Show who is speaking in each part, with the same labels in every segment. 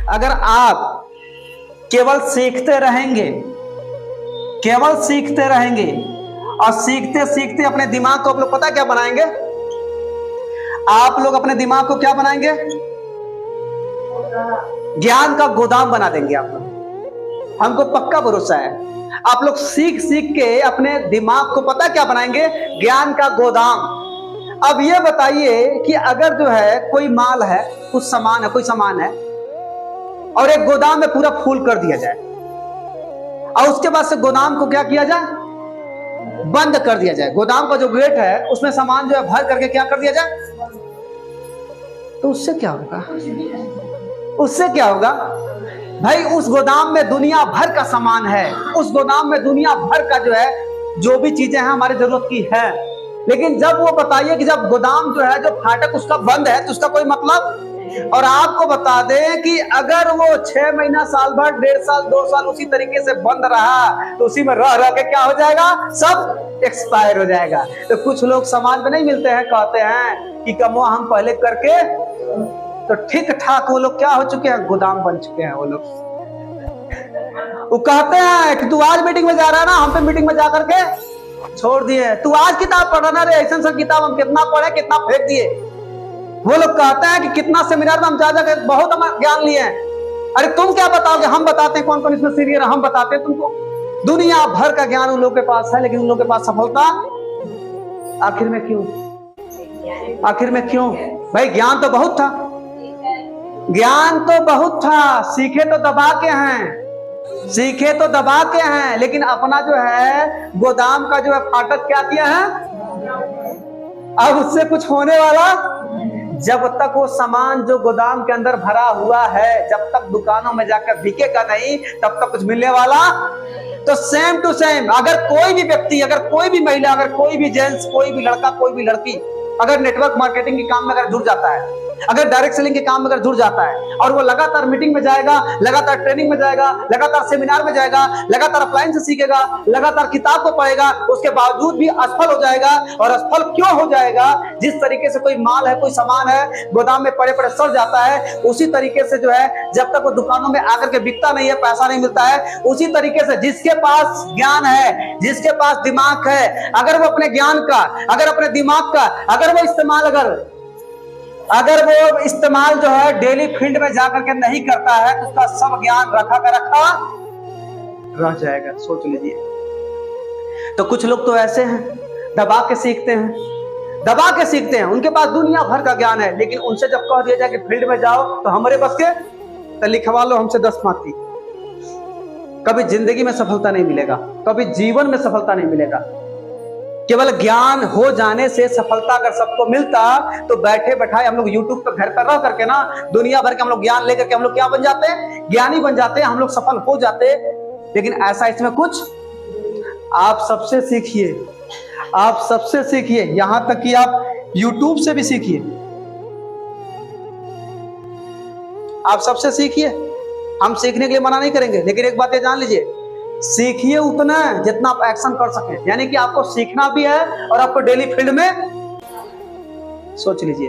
Speaker 1: अगर आप केवल सीखते रहेंगे, केवल सीखते रहेंगे और सीखते सीखते अपने दिमाग को आप लोग पता क्या बनाएंगे? आप लोग अपने दिमाग को क्या बनाएंगे? ज्ञान का गोदाम बना देंगे आप लोग। हमको पक्का भरोसा है। आप लोग सीख सीख के अपने दिमाग को पता क्या बनाएंगे? ज्ञान का गोदाम। अब ये बताइए कि अगर जो है कोई माल है, कुछ सामान है, कोई सामान है और एक गोदाम में पूरा फुल कर दिया जाए और उसके बाद से गोदाम को क्या किया जाए? बंद कर दिया जाए। गोदाम का जो गेट है उसमें सामान जो है भर करके क्या कर दिया जाए, तो उससे क्या होगा? उससे क्या होगा भाई? उस गोदाम में दुनिया भर का सामान है, उस गोदाम में दुनिया भर का जो है जो भी चीजें हैं हमारी जरूरत की है। लेकिन जब वो बताइए कि जब गोदाम जो है, जो फाटक उसका बंद है, तो उसका कोई मतलब। और आपको बता दें कि अगर वो 6 महीना, साल भर, 1.5 साल, 2 साल उसी तरीके से बंद रहा तो उसी में रह रह के क्या हो जाएगा? सब एक्सपायर हो जाएगा। तो कुछ लोग समाज में नहीं मिलते हैं, कहते हैं कि कमवा हम पहले करके, तो ठीक ठाक वो लोग क्या हो चुके हैं? गोदाम बन चुके हैं वो लोग। वो कहते हैं कि तू आज मीटिंग में जा रहा है ना, हम पे मीटिंग में जा करके छोड़ दिए। तू आज किताब पढ़ना रे, ऐसा सब किताब हम कितना पढ़े, कितना फेंक दिए। वो लोग कहते हैं कि कितना सेमिनार में हम जा जाकर बहुत हम ज्ञान लिए हैं। अरे तुम क्या बताओगे? हम बताते हैं कौन कौन इसमें सीनियर है, हम बताते हैं तुमको। दुनिया भर का ज्ञान उन लोगों के पास है, लेकिन उन लोगों के पास सफलता आखिर में क्यों? आखिर में क्यों? भाई ज्ञान तो बहुत था, ज्ञान तो बहुत था, सीखे तो दबा के हैं, सीखे तो दबा के हैं, लेकिन अपना जो है गोदाम का जो है फाटक क्या किया है? अब उससे कुछ होने वाला। जब तक वो सामान जो गोदाम के अंदर भरा हुआ है, जब तक दुकानों में जाकर बिकेगा नहीं, तब तक कुछ मिलने वाला। तो सेम टू सेम अगर कोई भी व्यक्ति, अगर कोई भी महिला, अगर कोई भी जेंट्स, कोई भी लड़का, कोई भी लड़की अगर नेटवर्क मार्केटिंग के काम में अगर जुड़ जाता है, अगर डायरेक्ट सेलिंग के काम में अगर जुड़ जाता है और वो लगातार मीटिंग में जाएगा, लगातार ट्रेनिंग में जाएगा, लगातार सेमिनार में जाएगा, लगातार अपलाइन से सीखेगा, लगातार किताब को पढ़ेगा, उसके बावजूद भी असफल हो जाएगा। और असफल क्यों हो जाएगा? जिस तरीके से कोई माल है, कोई सामान है, गोदाम में पड़े पड़े सड़ जाता है, उसी तरीके से जो है जब तक वो दुकानों में आकर के बिकता नहीं है, पैसा नहीं मिलता है, उसी तरीके से जिसके पास ज्ञान है, जिसके पास दिमाग है, अगर वो अपने ज्ञान का, अगर अपने दिमाग का अगर वो इस्तेमाल जो है डेली फील्ड में जाकर के नहीं करता है, तो उसका सब ज्ञान रखा का रखा रह जाएगा। सोच लीजिए। तो कुछ लोग तो ऐसे हैं, दबा के सीखते हैं, दबा के सीखते हैं, उनके पास दुनिया भर का ज्ञान है, लेकिन उनसे जब कह दिया जाए कि फील्ड में जाओ तो हमारे बस के, तो लिखवा लो हमसे 10 पाती। कभी जिंदगी में सफलता नहीं मिलेगा, कभी जीवन में सफलता नहीं मिलेगा। केवल ज्ञान हो जाने से सफलता अगर सबको मिलता तो बैठे बैठाए हम लोग YouTube पे घर पर रह करके ना दुनिया भर के हम लोग ज्ञान लेकर के हम लोग क्या बन जाते? ज्ञानी बन जाते, हम लोग सफल हो जाते। लेकिन ऐसा इसमें कुछ। आप सबसे सीखिए, आप सबसे सीखिए, यहां तक कि आप YouTube से भी सीखिए, आप सबसे सीखिए। हम सीखने के लिए मना नहीं करेंगे, लेकिन एक बात ये जान लीजिए, सीखिए उतना जितना आप एक्शन कर सके। यानी कि आपको सीखना भी है और आपको डेली फील्ड में। सोच लीजिए,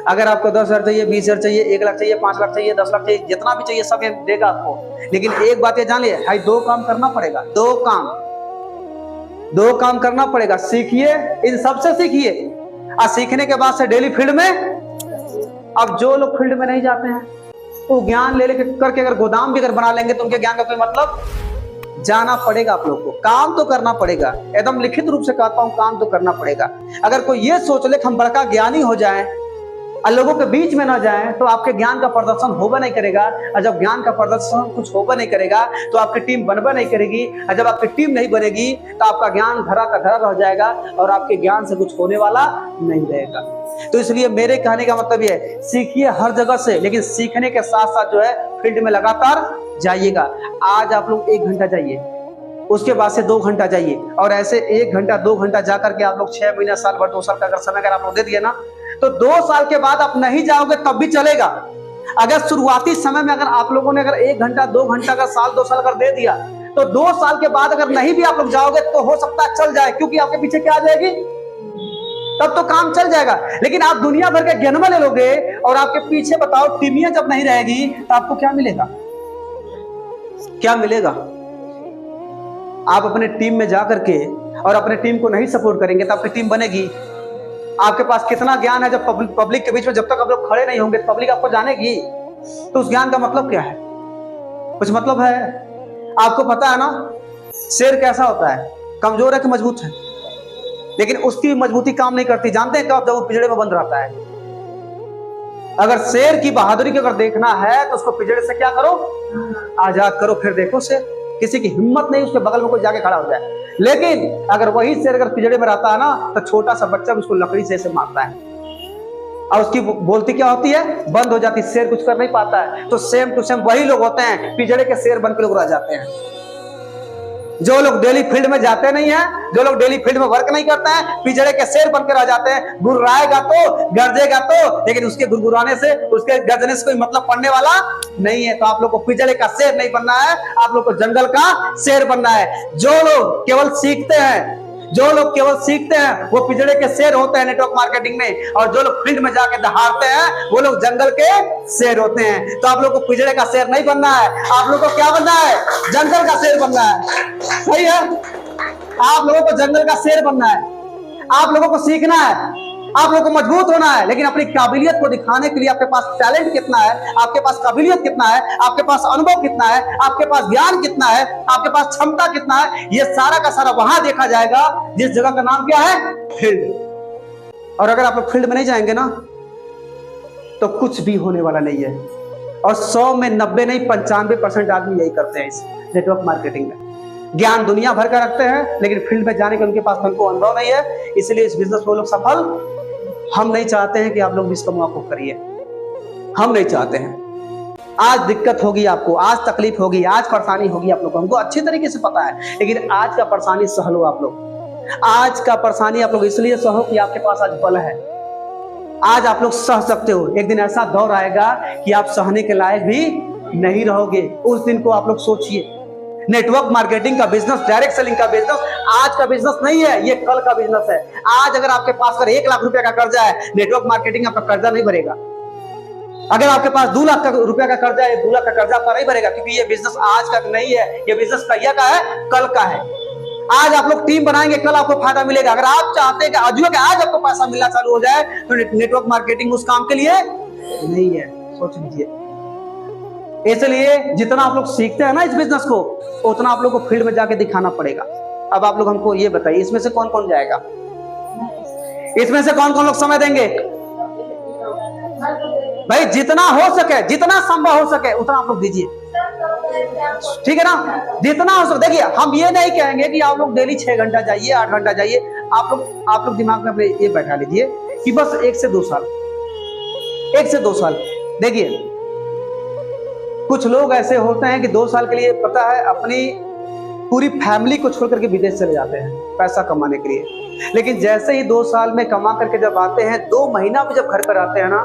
Speaker 1: अगर आपको 10,000 चाहिए, 20,000 चाहिए, 1 लाख चाहिए, 5 लाख चाहिए, 10 लाख चाहिए, जितना भी चाहिए सब देगा आपको। लेकिन एक बात ये जान लीजिए, भाई 2 काम करना पड़ेगा, 2 काम करना पड़ेगा। सीखिए, इन सबसे सीखिए और सीखने के बाद से डेली फील्ड में। अब जो लोग फील्ड में नहीं जाते हैं वो ज्ञान ले करके अगर गोदाम भी अगर बना लेंगे तो उनके ज्ञान का कोई मतलब। जाना पड़ेगा आप लोग को, काम तो करना पड़ेगा। एकदम लिखित रूप से कहता हूं, काम तो करना पड़ेगा। अगर कोई ये सोच ले कि हम बड़का ज्ञानी हो जाएं और लोगों के बीच में ना जाएं, तो आपके ज्ञान का प्रदर्शन होगा नहीं करेगा। और जब ज्ञान का प्रदर्शन कुछ होगा नहीं करेगा तो आपकी टीम बनबा नहीं करेगी। और जब आपकी टीम नहीं बनेगी तो आपका ज्ञान धरा का धरा रह जाएगा और आपके ज्ञान से कुछ होने वाला नहीं रहेगा। तो इसलिए मेरे कहने का मतलब ये है, सीखिए हर जगह से, लेकिन सीखने के साथ साथ जो है फील्ड में लगातार जाइएगा। आज आप लोग 1 घंटा जाइए, उसके बाद से 2 घंटा जाइए, और ऐसे 1 घंटा 2 घंटा जाकर के आप लोग 6 महीना, साल भर, 2 साल का अगर समय अगर आप लोग दे दिए ना, तो 2 साल के बाद आप नहीं जाओगे तब भी चलेगा। अगर शुरुआती समय में अगर आप लोगों ने अगर 1 घंटा 2 घंटा अगर साल 2 साल अगर दे दिया, तो 2 साल के बाद अगर नहीं भी आप लोग जाओगे तो हो सकता है चल जाए, क्योंकि आपके पीछे क्या आ जाएगी? तब तो काम चल जाएगा। लेकिन आप दुनिया भर के गेनवा ले लोगे और आपके पीछे बताओ टीमियां जब नहीं रहेगी तो आपको क्या मिलेगा? क्या मिलेगा? आप अपने टीम में जाकर के और अपने टीम को नहीं सपोर्ट करेंगे तो आपकी टीम बनेगी? आपके पास कितना ज्ञान है, जब पब्लिक के बीच में जब तक आप लोग खड़े नहीं होंगे तो पब्लिक आपको जानेगी, तो उस ज्ञान का मतलब क्या है? कुछ मतलब है? आपको पता है ना शेर कैसा होता है, कमजोर है कि मजबूत है? लेकिन उसकी मजबूती काम नहीं करती, जानते हैं कब? जब वो पिंजड़े में बंद रहता है। अगर शेर की बहादुरी को अगर देखना है तो उसको पिंजड़े से क्या करो, आजाद करो, फिर देखो शेर। किसी की हिम्मत नहीं उसके बगल में कोई जाके खड़ा हो जाए। लेकिन अगर वही शेर अगर पिंजड़े में रहता है ना तो छोटा सा बच्चा भी उसको लकड़ी से मारता है और उसकी बोलती क्या होती है, बंद हो जाती है, शेर कुछ कर नहीं पाता है। तो सेम टू सेम वही लोग होते हैं, पिंजड़े के शेर बनकर लोग रह जाते हैं। जो लोग डेली फील्ड में जाते नहीं है, जो लोग डेली फील्ड में वर्क नहीं करते हैं, पिंजड़े के शेर बनकर आ जाते हैं। गुर्राएगा तो, गरजेगा तो, लेकिन उसके गुरगुराने से, उसके गर्जने से कोई मतलब पड़ने वाला नहीं है। तो आप लोग को पिंजड़े का शेर नहीं बनना है, आप लोग को जंगल का शेर बनना है। जो लोग केवल सीखते हैं, जो लोग केवल सीखते हैं वो पिंजड़े के शेर होते हैं नेटवर्क मार्केटिंग में, और जो लोग फील्ड में जाके दहाड़ते हैं वो लोग जंगल के शेर होते हैं। तो आप लोग को पिंजड़े का शेर नहीं बनना है, आप लोग को क्या बनना है? जंगल का शेर बनना है। सही है? आप लोगों को जंगल का शेर बनना है, आप लोगों को सीखना है, आप लोगों को मजबूत होना है। लेकिन अपनी काबिलियत को दिखाने के लिए आपके पास टैलेंट कितना है, आपके पास काबिलियत कितना है, आपके पास अनुभव कितना है, आपके पास ज्ञान कितना है, आपके पास क्षमता कितना है, ये सारा का सारा वहां देखा जाएगा जिस जगह का नाम क्या है, फील्ड। और अगर आप लोग फील्ड में नहीं जाएंगे ना तो कुछ भी होने वाला नहीं है। और 100 में 90 नहीं 95% आदमी यही करते हैं इस नेटवर्क मार्केटिंग में। ज्ञान दुनिया भर का रखते हैं लेकिन फील्ड में जाने का उनके पास उनको अनुभव नहीं है, इसलिए इस बिजनेस में लोग सफल। हम नहीं चाहते हैं कि आप लोग इस कमुआ को करिए, हम नहीं चाहते हैं। आज दिक्कत होगी आपको, आज तकलीफ होगी, आज परेशानी होगी आप लोग को, हमको अच्छी तरीके से पता है। लेकिन आज का परेशानी सह लो आप लोग, आज का परेशानी आप लोग इसलिए सहो कि आपके पास आज बल है, आज आप लोग सह सकते हो। एक दिन ऐसा दौर आएगा कि आप सहने के लायक भी नहीं रहोगे, उस दिन को आप लोग सोचिए। नेटवर्क मार्केटिंग का बिजनेस, डायरेक्ट सेलिंग का बिजनेस आज का बिजनेस नहीं है, ये कल का बिजनेस है। आज अगर आपके पास अगर 1 लाख रुपए का कर्जा है, नेटवर्क मार्केटिंग आपका कर्जा नहीं भरेगा। अगर आपके पास 2 लाख रुपए का कर्जा है, 2 लाख का कर्जा आपका नहीं भरेगा, क्योंकि ये बिजनेस आज का नहीं है, ये बिजनेस कहिया का है, कल का है। आज आप लोग टीम बनाएंगे, कल आपको फायदा मिलेगा। अगर आप चाहते हैं कि आज आपको पैसा मिलना चालू हो जाए तो नेटवर्क मार्केटिंग उस काम के लिए नहीं है, सोच लीजिए। इसलिए जितना आप लोग सीखते हैं ना इस बिजनेस को, उतना आप लोग को फील्ड में जाके दिखाना पड़ेगा। अब आप लोग हमको ये बताइए, इसमें से कौन कौन जाएगा? इसमें से कौन कौन लोग समय देंगे? भाई जितना हो सके, जितना संभव हो सके उतना आप लोग दीजिए, ठीक है ना? जितना हो सके। देखिए हम ये नहीं कहेंगे कि आप लोग डेली 6 घंटा जाइए, 8 घंटा जाइए। आप लोग दिमाग में अपने ये बैठा लीजिए कि बस 1 से 2 साल, 1 से 2 साल। देखिए कुछ लोग ऐसे होते हैं कि 2 साल के लिए पता है अपनी पूरी फैमिली को छोड़ करके विदेश चले जाते हैं पैसा कमाने के लिए। लेकिन जैसे ही 2 साल में कमा करके जब आते हैं, 2 महीना भी जब घर पर आते हैं ना,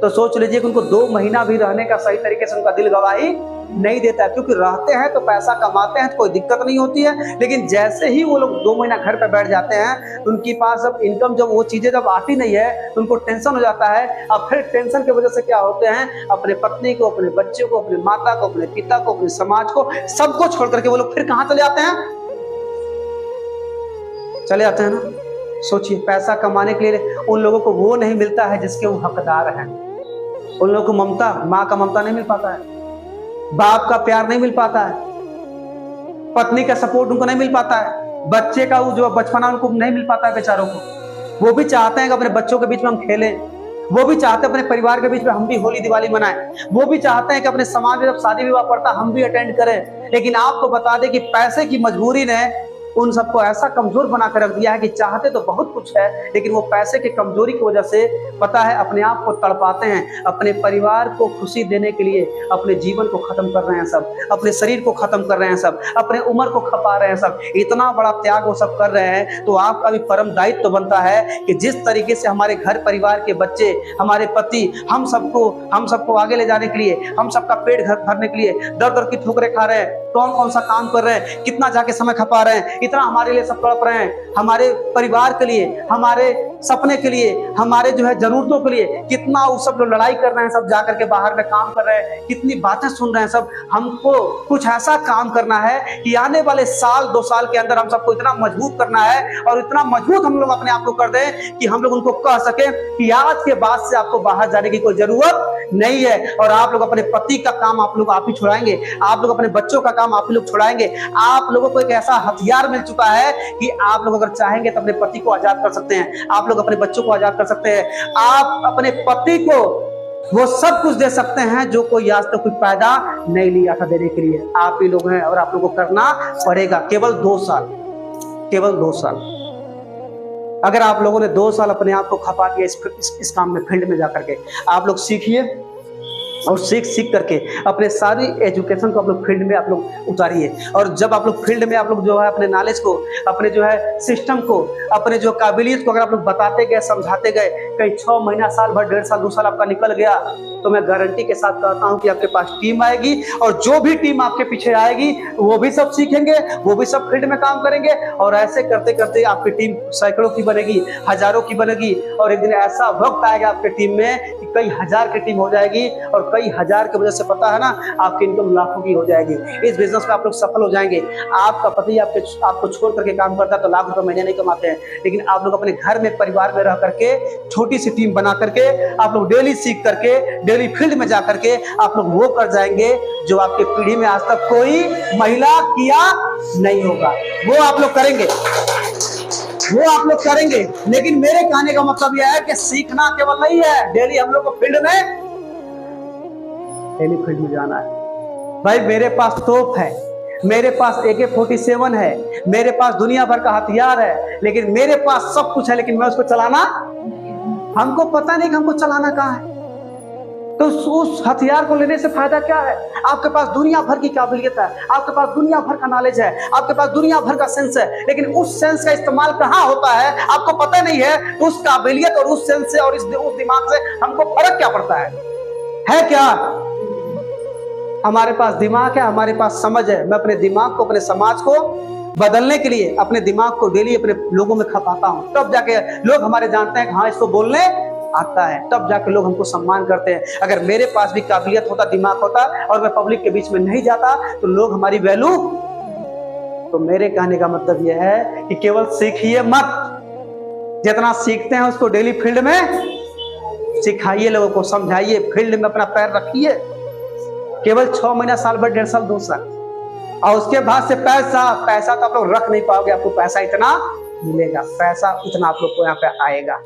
Speaker 1: तो सोच लीजिए कि उनको 2 महीना भी रहने का सही तरीके से उनका दिल गवाही नहीं देता है। क्योंकि रहते हैं तो पैसा कमाते हैं तो कोई दिक्कत नहीं होती है, लेकिन जैसे ही वो लोग 2 महीना घर पर बैठ जाते हैं तो उनके पास अब इनकम, जब वो चीजें जब आती नहीं है तो उनको टेंशन हो जाता है। अब फिर टेंशन की वजह से क्या होते हैं, अपने पत्नी को, अपने बच्चे को, अपने माता को, अपने पिता को, अपने समाज को, सबको छोड़ करके वो लोग फिर कहां चले जाते हैं? चले जाते हैं ना। सोचिए पैसा कमाने के लिए उन लोगों को वो नहीं मिलता है जिसके वो हकदार हैं। उन लोगों को ममता, माँ का ममता नहीं मिल पाता है, बाप का प्यार नहीं मिल पाता है, पत्नी का सपोर्ट उनको नहीं मिल पाता है, बच्चे का वो जो बचपना उनको नहीं मिल पाता है बेचारों को। वो भी चाहते हैं कि अपने बच्चों के बीच में हम खेलें, वो भी चाहते हैं अपने परिवार के बीच में हम भी होली दिवाली मनाएं, वो भी चाहते हैं कि अपने समाज में जब शादी विवाह पड़ता हम भी अटेंड करें। लेकिन आपको बता दें कि पैसे की मजबूरी ने उन सबको ऐसा कमजोर बना कर रख दिया है कि चाहते तो बहुत कुछ है, लेकिन वो पैसे की कमजोरी की वजह से पता है अपने आप को तड़पाते हैं। अपने परिवार को खुशी देने के लिए अपने जीवन को खत्म कर रहे हैं सब, अपने शरीर को खत्म कर रहे हैं सब, अपने उम्र को खपा रहे हैं सब। इतना बड़ा त्याग वो सब कर रहे हैं। तो आपका भी परम दायित्व तो बनता है कि जिस तरीके से हमारे घर परिवार के बच्चे, हमारे पति, हम सबको आगे ले जाने के लिए, हम सबका पेट भरने के लिए दर दर की ठोकरें खा रहे हैं, कौन कौन सा काम कर रहे हैं, कितना जाके समय खपा रहे हैं, इतना हमारे लिए सब तड़प रहे हैं, हमारे परिवार के लिए, हमारे सपने के लिए, हमारे जो है जरूरतों के लिए कितना वो सब लोग लड़ाई कर रहे हैं, सब जाकर के बाहर में काम कर रहे हैं, कितनी बातें सुन रहे हैं सब। हमको कुछ ऐसा काम करना है कि आने वाले साल 2 साल के अंदर हम सबको इतना मजबूत करना है और इतना मजबूत हम लोग अपने आप को कर दें कि हम लोग उनको कह सके कि आज के बाद से आपको बाहर जाने की कोई जरूरत नहीं है, और आप लोग अपने पति का काम आप ही छुड़ाएंगे, आप लोग अपने बच्चों का काम आप ही लोग छुड़ाएंगे। आप लोगों को एक ऐसा हथियार मिल चुका है कि आप लोग अगर चाहेंगे तो अपने पति को आजाद कर सकते हैं, आप लोग अपने बच्चों को आजाद कर सकते हैं, आप अपने पति को वो सब कुछ दे सकते हैं जो कोई आज तक कोई पैदा नहीं लिया था देने के लिए। आप ही लोग हैं और आप लोगों को करना पड़ेगा। केवल 2 साल, केवल 2 साल। अगर आप लोगों ने 2 साल अपने आप को खपा दिया इस काम में, फील्ड में जाकर के आप लोग सीखिए और सीख करके अपने सारी एजुकेशन को आप लोग फील्ड में आप लोग उतारिए। और जब आप लोग फील्ड में आप लोग जो है अपने नॉलेज को, अपने जो है सिस्टम को, अपने जो काबिलियत को अगर आप लोग बताते गए, समझाते गए, कहीं 6 महीना, साल भर, 1.5 साल, 2 साल आपका निकल गया, तो मैं गारंटी के साथ कहता हूं कि आपके पास टीम आएगी, और जो भी टीम आपके पीछे आएगी वो भी सब सीखेंगे, वो भी सब फील्ड में काम करेंगे, और ऐसे करते करते आपकी टीम सैकड़ों की बनेगी, हजारों की बनेगी, और एक दिन ऐसा वक्त आएगा आपके टीम में कि कई हजार की टीम हो जाएगी, और कई हजार की वजह से पता है ना आपकी इनकम लाखों की हो जाएगी। इस बिजनेस में आप लोग सफल हो जाएंगे। आपका पति आपको छोड़ करके काम करता है तो लाख रुपए महीने नहीं कमाते हैं, लेकिन आप लोग अपने घर में, परिवार में रह करके छोटी सी टीम बना करके आप लोग डेली सीख करके, डेली फील्ड में जा करके आप लोग वो कर जाएंगे जो आपकी पीढ़ी में आज तक कोई महिला किया नहीं होगा। वो आप लोग करेंगे, वो आप लोग करेंगे। लेकिन मेरे कहने का मतलब यह है कि सीखना केवल नहीं है, डेली हम लोग को फील्ड में जाना है। भाई मेरे पास तोप है, मेरे पास AK-47 है, मेरे पास दुनिया भर का हथियार है, लेकिन मेरे पास सब कुछ है, लेकिन मैं उसको चलाना, हमको पता नहीं कि हमको चलाना कहाँ है। तो उस हथियार को लेने से फायदा क्या है? आपके पास दुनिया भर की काबिलियत है, आपके पास दुनिया भर का नॉलेज है, आपके पास दुनिया भर का सेंस है, लेकिन उस सेंस का इस्तेमाल कहाँ होता है आपको पता नहीं है। तो उस काबिलियत और उस सेंस से और उस दिमाग से हमको फर्क क्या पड़ता है क्या? हमारे पास दिमाग है, हमारे पास समझ है। मैं अपने दिमाग को, अपने समाज को बदलने के लिए अपने दिमाग को डेली अपने लोगों में खपाता हूं, तब जाके लोग हमारे जानते हैं कि हाँ इसको बोलने आता है, तब जाके लोग हमको सम्मान करते हैं। अगर मेरे पास भी काबिलियत होता, दिमाग होता और मैं पब्लिक के बीच में नहीं जाता तो लोग हमारी वैल्यू। तो मेरे कहने का मतलब यह है कि केवल सीखिए मत, जितना सीखते हैं उसको डेली फील्ड में सिखाइए, लोगों को समझाइए, फील्ड में अपना पैर रखिए। केवल 6 महीना, साल भर, 1.5 साल, 2 साल, और उसके बाद से पैसा तो आप लोग रख नहीं पाओगे। आपको पैसा इतना मिलेगा, पैसा उतना आप लोग को यहाँ पे आएगा।